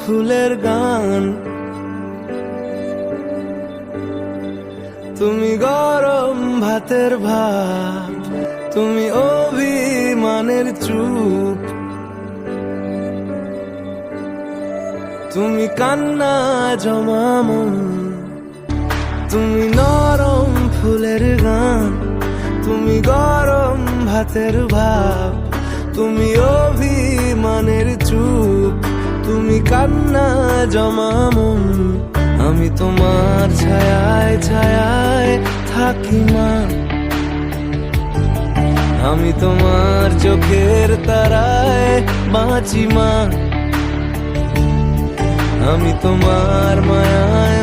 ফুলের গান। তুমি গরম ভাতের ভাত, তুমি অভিমানের চুপ, তুমি কান্না জমা মন, তুমি নরম ফুলের গান। তুমি গরম ভাতের ভাব, তুমি অভিমানের চুপ, তুমি কান্না জমা মন। আমি তোমার ছায়ায় ছায়ায় থাকি মা, আমি তোমার চোখের তারায় বাঁচি মা, আমি তোমার মায়ায়